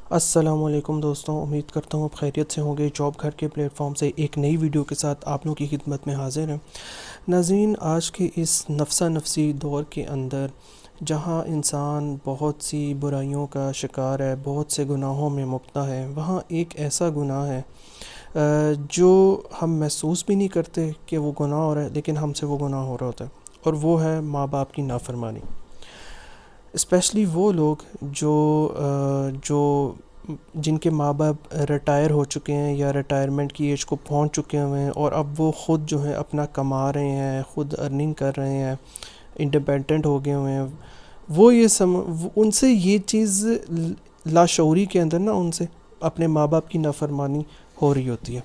السلام علیکم دوستوں، امید کرتا ہوں آپ خیریت سے ہوں گے۔ جاب گھر کے پلیٹ فارم سے ایک نئی ویڈیو کے ساتھ آپ لوگوں کی خدمت میں حاضر ہیں۔ ناظرین، آج کے اس نفسا نفسی دور کے اندر جہاں انسان بہت سی برائیوں کا شکار ہے، بہت سے گناہوں میں مبتلا ہے، وہاں ایک ایسا گناہ ہے جو ہم محسوس بھی نہیں کرتے کہ وہ گناہ ہو رہا ہے، لیکن ہم سے وہ گناہ ہو رہا ہوتا ہے، اور وہ ہے ماں باپ کی نافرمانی۔ اسپیشلی وہ لوگ جو جن کے ماں باپ ریٹائر ہو چکے ہیں یا ریٹائرمنٹ کی ایج کو پہنچ چکے ہوئے ہیں، اور اب وہ خود جو ہے اپنا کما رہے ہیں، خود ارننگ کر رہے ہیں، انڈیپینڈنٹ ہو گئے ہوئے ہیں، وہ ان سے یہ چیز لاشعوری کے اندر ان سے اپنے ماں باپ کی نافرمانی ہو رہی ہوتی ہے،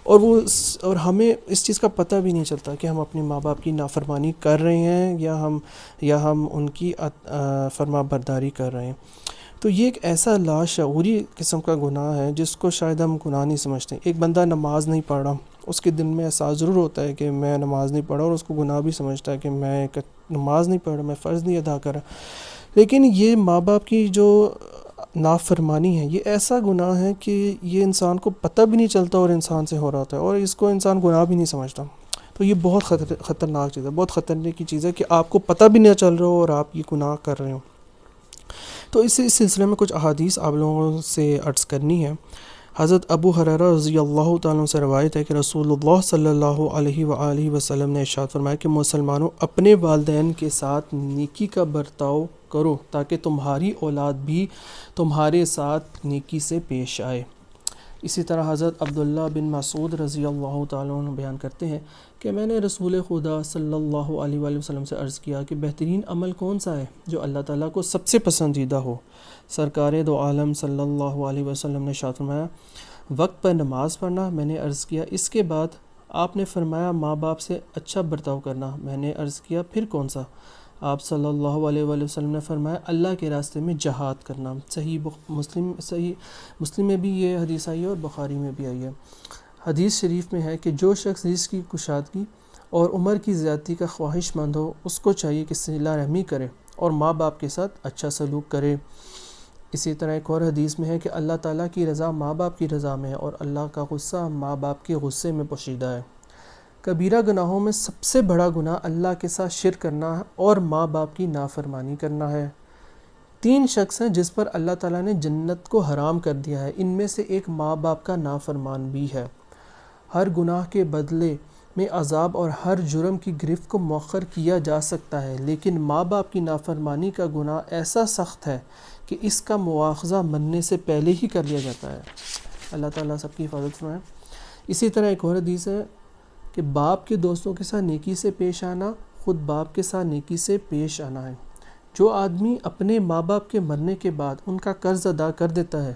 اور ہمیں اس چیز کا پتہ بھی نہیں چلتا کہ ہم اپنے ماں باپ کی نافرمانی کر رہے ہیں یا ہم ان کی فرما برداری کر رہے ہیں۔ تو یہ ایک ایسا لاشعوری قسم کا گناہ ہے جس کو شاید ہم گناہ نہیں سمجھتے۔ ایک بندہ نماز نہیں پڑھ رہا، اس کے دل میں احساس ضرور ہوتا ہے کہ میں نماز نہیں پڑھا، اور اس کو گناہ بھی سمجھتا ہے کہ میں نماز نہیں پڑھ رہا، میں فرض نہیں ادا کر رہا۔ لیکن یہ ماں باپ کی جو نافرمانی ہے، یہ ایسا گناہ ہے کہ یہ انسان کو پتہ بھی نہیں چلتا اور انسان سے ہو رہا ہوتا ہے، اور اس کو انسان گناہ بھی نہیں سمجھتا۔ تو یہ بہت خطرناک چیز ہے، بہت خطرنے کی چیز ہے کہ آپ کو پتہ بھی نہیں چل رہا ہو اور آپ یہ گناہ کر رہے ہو۔ تو اس سلسلے میں کچھ احادیث آپ لوگوں سے عرض کرنی ہے۔ حضرت ابو ہریرہ رضی اللہ تعالیٰ سے روایت ہے کہ رسول اللہ صلی اللہ علیہ وآلہ وسلم نے ارشاد فرمایا کہ مسلمانوں، اپنے والدین کے ساتھ نیکی کا برتاؤ کرو تاکہ تمہاری اولاد بھی تمہارے ساتھ نیکی سے پیش آئے۔ اسی طرح حضرت عبداللہ بن مسعود رضی اللہ تعالیٰ عنہ بیان کرتے ہیں کہ میں نے رسول خدا صلی اللہ علیہ وآلہ وسلم سے عرض کیا کہ بہترین عمل کون سا ہے جو اللہ تعالیٰ کو سب سے پسندیدہ ہو؟ سرکار دو عالم صلی اللہ علیہ وسلم نے ارشاد فرمایا وقت پر نماز پڑھنا۔ میں نے عرض کیا اس کے بعد؟ آپ نے فرمایا ماں باپ سے اچھا برتاؤ کرنا۔ میں نے عرض کیا پھر کون سا؟ آپ صلی اللہ علیہ وآلہ وسلم نے فرمایا اللہ کے راستے میں جہاد کرنا۔ صحیح مسلم میں بھی یہ حدیث آئی ہے اور بخاری میں بھی آئی ہے۔ حدیث شریف میں ہے کہ جو شخص رزق کی کشادگی اور عمر کی زیادتی کا خواہش مند ہو، اس کو چاہیے کہ صلہ رحمی کرے اور ماں باپ کے ساتھ اچھا سلوک کرے۔ اسی طرح ایک اور حدیث میں ہے کہ اللہ تعالیٰ کی رضا ماں باپ کی رضا میں ہے، اور اللہ کا غصہ ماں باپ کے غصے میں پوشیدہ ہے۔ کبیرہ گناہوں میں سب سے بڑا گناہ اللہ کے ساتھ شرک کرنا اور ماں باپ کی نافرمانی کرنا ہے۔ 3 شخص ہیں جس پر اللہ تعالیٰ نے جنت کو حرام کر دیا ہے، ان میں سے ایک ماں باپ کا نافرمان بھی ہے۔ ہر گناہ کے بدلے میں عذاب اور ہر جرم کی گرفت کو مؤخر کیا جا سکتا ہے، لیکن ماں باپ کی نافرمانی کا گناہ ایسا سخت ہے کہ اس کا مواخذہ مرنے سے پہلے ہی کر لیا جاتا ہے۔ اللہ تعالیٰ سب کی حفاظت فرمائے۔ اسی طرح ایک اور حدیث ہے کہ باپ کے دوستوں کے ساتھ نیکی سے پیش آنا خود باپ کے ساتھ نیکی سے پیش آنا ہے۔ جو آدمی اپنے ماں باپ کے مرنے کے بعد ان کا قرض ادا کر دیتا ہے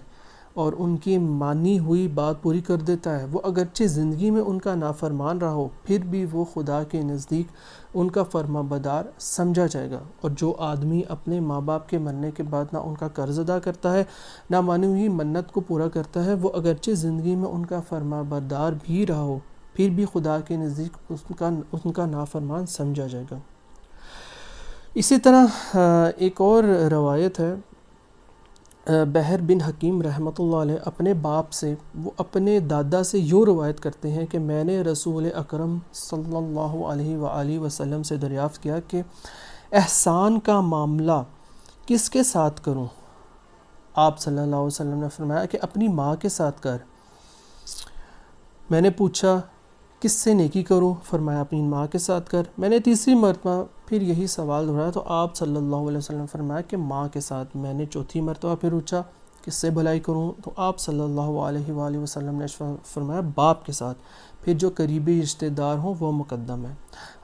اور ان کی مانی ہوئی بات پوری کر دیتا ہے، وہ اگرچہ زندگی میں ان کا نافرمان رہا ہو، پھر بھی وہ خدا کے نزدیک ان کا فرما بردار سمجھا جائے گا۔ اور جو آدمی اپنے ماں باپ کے مرنے کے بعد نہ ان کا قرض ادا کرتا ہے، نہ مانی ہوئی منت کو پورا کرتا ہے، وہ اگرچہ زندگی میں ان کا فرما بردار بھی رہا ہو، پھر بھی خدا کے نزدیک ان کا نافرمان سمجھا جائے گا۔ اسی طرح ایک اور روایت ہے، بحر بن حکیم رحمۃ اللہ علیہ اپنے باپ سے، وہ اپنے دادا سے یوں روایت کرتے ہیں کہ میں نے رسول اکرم صلی اللہ علیہ وآلہ وسلم سے دریافت کیا کہ احسان کا معاملہ کس کے ساتھ کروں؟ آپ صلی اللہ علیہ وسلم نے فرمایا کہ اپنی ماں کے ساتھ کر۔ میں نے پوچھا کس سے نیکی کروں؟ فرمایا اپنی ماں کے ساتھ کر۔ میں نے تیسری مرتبہ پھر یہی سوال دہرایا تو آپ صلی اللہ علیہ وسلم نے فرمایا کہ ماں کے ساتھ۔ میں نے چوتھی مرتبہ پھر پوچھا کس سے بھلائی کروں؟ تو آپ صلی اللہ علیہ وآلہ وسلم نے فرمایا باپ کے ساتھ، پھر جو قریبی رشتہ دار ہوں وہ مقدم ہے۔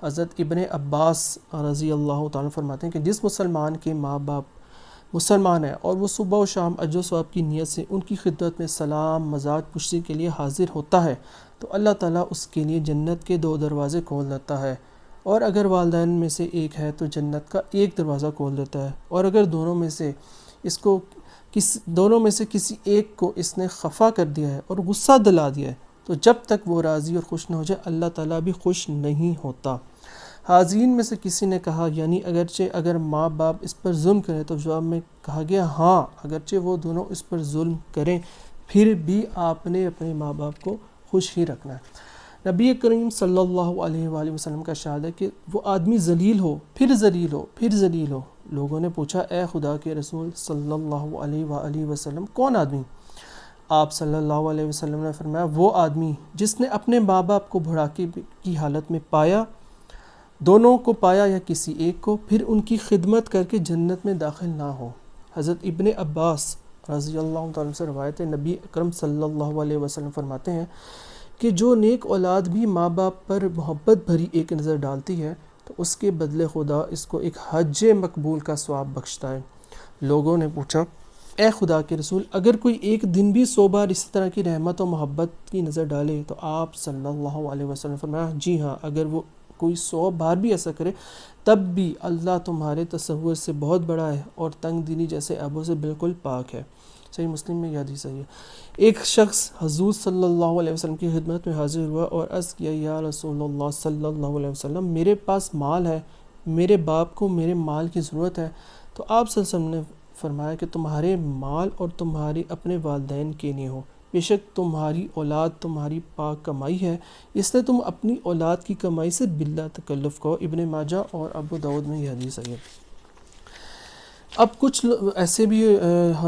حضرت ابن عباس رضی اللہ تعالیٰ فرماتے ہیں کہ جس مسلمان کے ماں باپ مسلمان ہے اور وہ صبح و شام اجر و ثواب کی نیت سے ان کی خدمت میں سلام مذاق پشتی کے لیے حاضر ہوتا ہے، تو اللہ تعالیٰ اس کے لیے جنت کے 2 دروازے کھول دیتا ہے، اور اگر والدین میں سے ایک ہے تو جنت کا 1 دروازہ کھول دیتا ہے، اور اگر دونوں میں سے کسی ایک کو اس نے خفا کر دیا ہے اور غصہ دلا دیا ہے، تو جب تک وہ راضی اور خوش نہ ہو جائے اللہ تعالیٰ بھی خوش نہیں ہوتا۔ حاضرین میں سے کسی نے کہا یعنی اگرچہ اگر ماں باپ اس پر ظلم کریں، تو جواب میں کہا گیا ہاں اگرچہ وہ دونوں اس پر ظلم کریں پھر بھی آپ نے اپنے ماں باپ کو خوش ہی رکھنا ہے۔ نبی کریم صلی اللہ علیہ وآلہ وسلم کا ارشاد ہے کہ وہ آدمی ذلیل ہو پھر ذلیل ہو پھر ذلیل ہو۔ لوگوں نے پوچھا اے خدا کے رسول صلی اللہ علیہ وآلہ وسلم کون آدمی؟ آپ صلی اللہ علیہ وسلم نے فرمایا وہ آدمی جس نے اپنے ماں باپ کو بڑھاپے کی حالت میں پایا، دونوں کو پایا یا کسی ایک کو، پھر ان کی خدمت کر کے جنت میں داخل نہ ہو۔ حضرت ابن عباس رضی اللہ تعالیٰ سے روایت ہے، نبی اکرم صلی اللہ علیہ وسلم فرماتے ہیں کہ جو نیک اولاد بھی ماں باپ پر محبت بھری ایک نظر ڈالتی ہے تو اس کے بدلے خدا اس کو ایک حج مقبول کا ثواب بخشتا ہے۔ لوگوں نے پوچھا اے خدا کے رسول اگر کوئی ایک دن بھی 100 بار اسی طرح کی رحمت و محبت کی نظر ڈالے، تو آپ صلی اللہ علیہ وسلم فرمایا جی ہاں اگر وہ کوئی 100 بار بھی ایسا کرے تب بھی اللہ تمہارے تصور سے بہت بڑا ہے اور تنگ دلی جیسے عیبوں سے بالکل پاک ہے۔ صحیح مسلم میں یہ حدیث ہے۔ ایک شخص حضور صلی اللہ علیہ وسلم کی خدمت میں حاضر ہوا اور عرض کیا یا رسول اللہ صلی اللہ علیہ وسلم میرے پاس مال ہے، میرے باپ کو میرے مال کی ضرورت ہے۔ تو آپ صلی اللہ علیہ وسلم نے فرمایا کہ تمہارے مال اور تمہارے اپنے والدین کے لیے ہو، بے شک تمہاری اولاد تمہاری پاک کمائی ہے، اس لیے تم اپنی اولاد کی کمائی سے بلا تکلف کرو۔ ابن ماجہ اور ابو داؤد میں یہ حدیث ہے۔ اب کچھ ایسے بھی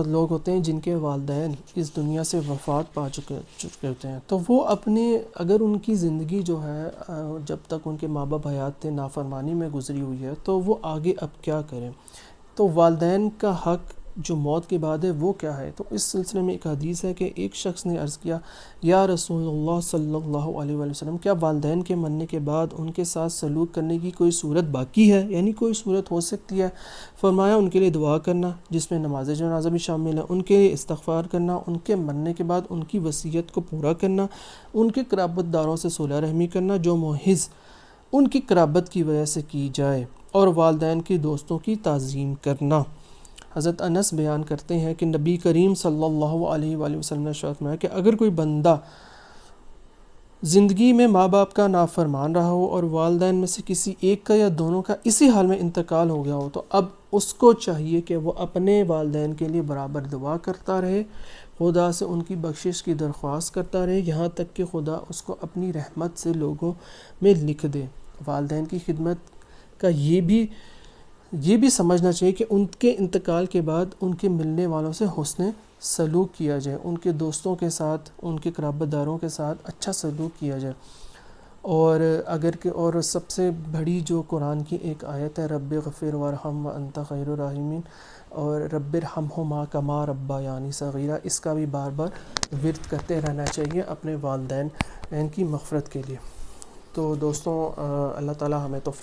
لوگ ہوتے ہیں جن کے والدین اس دنیا سے وفات پا چکے ہوتے ہیں، تو وہ اپنے اگر ان کی زندگی جو ہے جب تک ان کے ماں باپ حیات تھے نافرمانی میں گزری ہوئی ہے تو وہ آگے اب کیا کریں؟ تو والدین کا حق جو موت کے بعد ہے وہ کیا ہے؟ تو اس سلسلے میں ایک حدیث ہے کہ ایک شخص نے عرض کیا یا رسول اللہ صلی اللہ علیہ وآلہ وسلم کیا والدین کے مرنے کے بعد ان کے ساتھ سلوک کرنے کی کوئی صورت باقی ہے، یعنی کوئی صورت ہو سکتی ہے؟ فرمایا ان کے لیے دعا کرنا جس میں نماز جنازہ بھی شامل ہے، ان کے لیے استغفار کرنا، ان کے مرنے کے بعد ان کی وصیت کو پورا کرنا، ان کے قرابت داروں سے صلح رحمی کرنا جو محض ان کی قرابت کی وجہ سے کی جائے، اور والدین کی دوستوں کی تعظیم کرنا۔ حضرت انس بیان کرتے ہیں کہ نبی کریم صلی اللہ علیہ وآلہ وسلم نے ارشاد فرمایا کہ اگر کوئی بندہ زندگی میں ماں باپ کا نافرمان رہا ہو اور والدین میں سے کسی ایک کا یا دونوں کا اسی حال میں انتقال ہو گیا ہو، تو اب اس کو چاہیے کہ وہ اپنے والدین کے لیے برابر دعا کرتا رہے، خدا سے ان کی بخشش کی درخواست کرتا رہے، یہاں تک کہ خدا اس کو اپنی رحمت سے لوگوں میں لکھ دے۔ والدین کی خدمت کا یہ بھی سمجھنا چاہیے کہ ان کے انتقال کے بعد ان کے ملنے والوں سے حسن سلوک کیا جائے، ان کے دوستوں کے ساتھ، ان کے قرابت داروں کے ساتھ اچھا سلوک کیا جائے۔ اور سب سے بڑی جو قرآن کی ایک آیت ہے رب اغفر وارحم وانت خیر الراحمین، اور رب ارحمہما کما ربیانی صغیرہ، اس کا بھی بار بار ورد کرتے رہنا چاہیے اپنے والدین کی مغفرت کے لیے۔ تو دوستوں اللہ تعالی ہمیں توفیق